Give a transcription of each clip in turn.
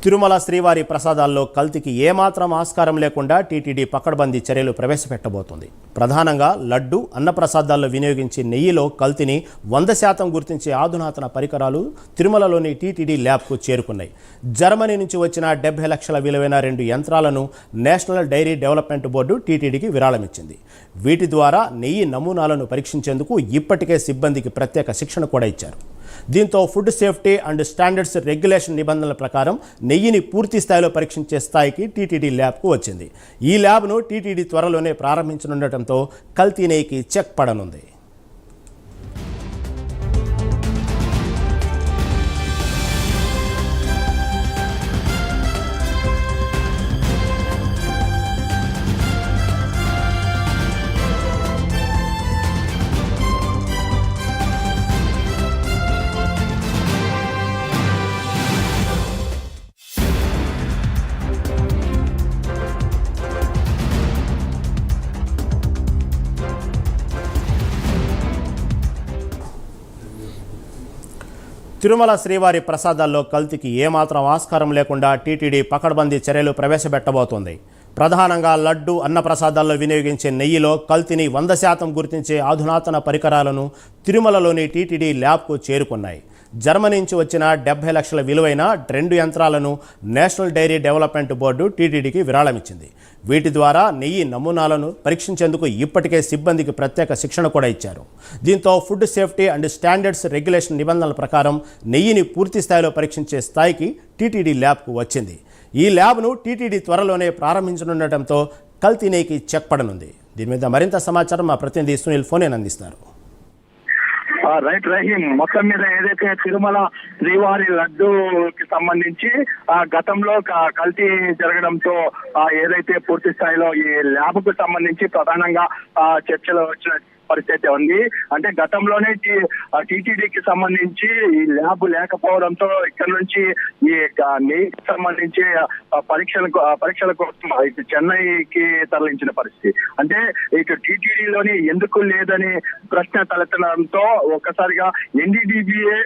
తిరుమల శ్రీవారి ప్రసాదాల్లో కల్తీకి ఏమాత్రం ఆస్కారం లేకుండా టీటీడీ పకడ్బందీ చర్యలు ప్రవేశపెట్టబోతోంది. ప్రధానంగా లడ్డు, అన్నప్రసాదాల్లో వినియోగించే నెయ్యిలో కల్తీని 100% గుర్తించే అధునాతన పరికరాలు తిరుమలలోని టీటీడీ ల్యాబ్కు చేరుకున్నాయి. జర్మనీ నుంచి వచ్చిన 70 లక్షల విలువైన 2 యంత్రాలను నేషనల్ డైరీ డెవలప్మెంట్ బోర్డు టీటీడీకి విరాళమిచ్చింది. వీటి ద్వారా నెయ్యి నమూనాలను పరీక్షించేందుకు ఇప్పటికే సిబ్బందికి ప్రత్యేక శిక్షణ కూడా ఇచ్చారు. దీంతో food safety and standards regulation నిబంధనల ప్రకారం నెయ్యిని పూర్తి స్థాయిలో పరీక్షించే స్థాయికి టీటీడీ ల్యాబ్కు వచ్చింది. ఈ ల్యాబ్ను టీటీడీ త్వరలోనే ప్రారంభించనుండటంతో కల్తీ నెయ్యికి చెక్ పడనుంది. తిరుమల శ్రీవారి ప్రసాదాల్లో కల్తీకి ఏమాత్రం ఆస్కారం లేకుండా టీటీడీ పకడ్బందీ చర్యలు ప్రవేశపెట్టబోతోంది. ప్రధానంగా లడ్డు, అన్నప్రసాదాల్లో వినియోగించే నెయ్యిలో కల్తీని 100% గుర్తించే అధునాతన పరికరాలను తిరుమలలోని టీటీడీ ల్యాబ్కు చేరుకున్నాయి. జర్మనీ నుంచి వచ్చిన 70 లక్షల విలువైన 2 యంత్రాలను నేషనల్ డైరీ డెవలప్మెంట్ బోర్డు టీటీడీకి విరాళమిచ్చింది. వీటి ద్వారా నెయ్యి నమూనాలను పరీక్షించేందుకు ఇప్పటికే సిబ్బందికి ప్రత్యేక శిక్షణ కూడా ఇచ్చారు. దీంతో food safety and standards regulation నిబంధనల ప్రకారం నెయ్యిని పూర్తి స్థాయిలో పరీక్షించే స్థాయికి టీటీడీ ల్యాబ్కు వచ్చింది. ఈ ల్యాబ్ను టీటీడీ త్వరలోనే ప్రారంభించనుండటంతో కల్తీ నెయ్యికి చెక్ పడనుంది. దీని మీద మరింత సమాచారం మా ప్రతినిధి సునీల్ ఫోన్ అందిస్తారు. రైట్ రహీం, మొత్తం మీద ఏదైతే తిరుమల శ్రీవారి లడ్డూకి సంబంధించి గతంలో కల్తీ జరగడంతో ఏదైతే పూర్తి స్థాయిలో ఈ ల్యాబ్ కు సంబంధించి ప్రధానంగా చర్చలు వచ్చిన పరిస్థితి ఉంది. అంటే గతంలోనే టీటీడీకి సంబంధించి ఈ ల్యాబ్ లేకపోవడంతో ఇక్కడ నుంచి ఈ నెయ్యికి సంబంధించి పరీక్షల కోసం చెన్నైకి తరలించిన పరిస్థితి. అంటే ఇటు టీటీడీలోని ఎందుకు లేదని ప్రశ్న తలెత్తడంతో ఒక్కసారిగా ఎన్డీడీబీఏ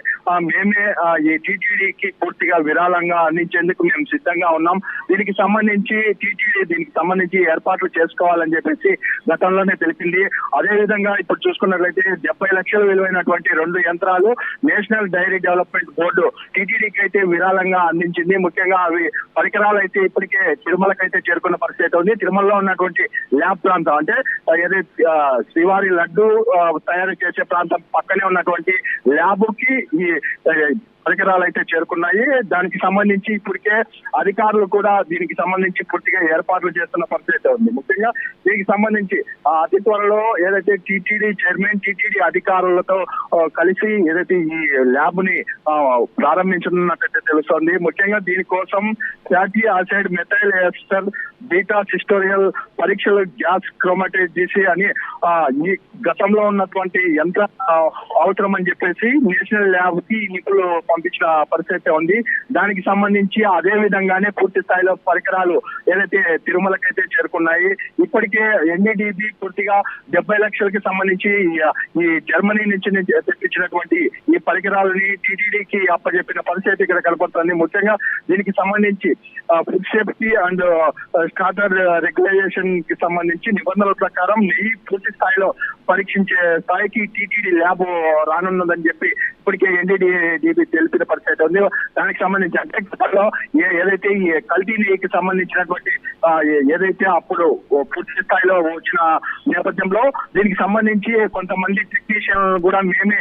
మేమే ఈ టీటీడీకి పూర్తిగా విరాళంగా అందించేందుకు మేము సిద్ధంగా ఉన్నాం, దీనికి సంబంధించి ఏర్పాట్లు చేసుకోవాలని చెప్పేసి గతంలోనే తెలిపింది. అదేవిధంగా ఇప్పుడు చూసుకున్నట్లయితే 70 లక్షల విలువైనటువంటి 2 యంత్రాలు నేషనల్ డైరీ డెవలప్మెంట్ బోర్డు టీటీడీకి అయితే విరాళంగా అందించింది. ముఖ్యంగా అవి పరికరాలు అయితే ఇప్పటికే తిరుమలకైతే చేరుకున్న పరిస్థితి ఉంది. తిరుమలలో ఉన్నటువంటి ల్యాబ్ ప్రాంతం, అంటే ఏదైతే శ్రీవారి లడ్డు తయారు చేసే ప్రాంతం పక్కనే ఉన్నటువంటి ల్యాబ్ కి ఈ పరికరాలు అయితే చేరుకున్నాయి. దానికి సంబంధించి ఇప్పటికే అధికారులు కూడా దీనికి సంబంధించి పూర్తిగా ఏర్పాట్లు చేస్తున్న పరిస్థితి ఉంది. ముఖ్యంగా దీనికి సంబంధించి అతి త్వరలో ఏదైతే టీటీడీ చైర్మన్, టీటీడీ అధికారులతో కలిసి ఏదైతే ఈ ల్యాబ్ ని ప్రారంభించనున్నట్టయితే తెలుస్తోంది. ముఖ్యంగా దీనికోసం fatty acid, methyl ester, beta సిస్టోరియల్ పరీక్షలు, గ్యాస్ క్రోమటోగ్రఫీ అని ఈ గతంలో ఉన్నటువంటి యంత్ర అవసరం అని చెప్పేసి నేషనల్ ల్యాబ్ కి నిపుణులు పంపించిన పరిస్థితి ఉంది. దానికి సంబంధించి అదే విధంగానే పూర్తి స్థాయిలో పరికరాలు ఏదైతే తిరుమలకైతే చేరుకున్నాయి. ఇప్పటికే ఎన్డీడీబీ పూర్తిగా 70 లక్షలకి సంబంధించి ఈ జర్మనీ నుంచి తెప్పించినటువంటి ఈ పరికరాలని టీటీడీకి అప్పచెప్పిన పరిస్థితి ఇక్కడ కనపడుతుంది. ముఖ్యంగా దీనికి సంబంధించి food safety and standard regulation కి సంబంధించి నిబంధనల ప్రకారం నెయ్యి పూర్తి స్థాయిలో పరీక్షించే స్థాయికి టీటీడీ ల్యాబ్ రానున్నదని చెప్పి ఇప్పటికే ఎన్డీడీబీ తెలిపిన పరిస్థితి ఉంది. దానికి సంబంధించి అంటే ఏదైతే ఈ కల్తీ నెయ్యికి సంబంధించినటువంటి ఏదైతే అప్పుడు పూర్తి స్థాయిలో వచ్చిన నేపథ్యంలో దీనికి సంబంధించి కొంతమంది టెక్నీషియన్ కూడా మేమే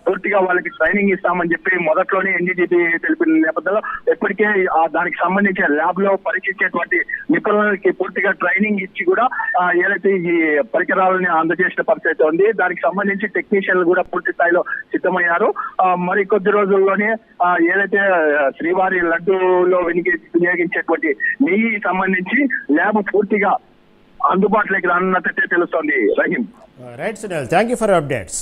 పూర్తిగా వాళ్ళకి ట్రైనింగ్ ఇస్తామని చెప్పి మొదట్లోనే ఎన్డీడీబీ తెలిపిన నేపథ్యంలో ఇప్పటికే దానికి సంబంధించిన ల్యాబ్ లో పరీక్షించేటువంటి నిపుణులకి పూర్తిగా ట్రైనింగ్ ఇచ్చి కూడా ఏదైతే ఈ పరికరాలని అందజేసిన పరిస్థితి ఉంది. దానికి సంబంధించి టెక్నీషియన్లు కూడా పూర్తి స్థాయిలో సిద్ధమయ్యారు. మరి కొద్ది రోజుల్లోనే ఏదైతే శ్రీవారి లడ్డూలో వినియోగించేటువంటి నెయ్యి సంబంధించి ల్యాబ్ పూర్తిగా అందుబాటులోకి రానున్నట్టే తెలుస్తోంది. Rahim, right Sunil, thank you for updates.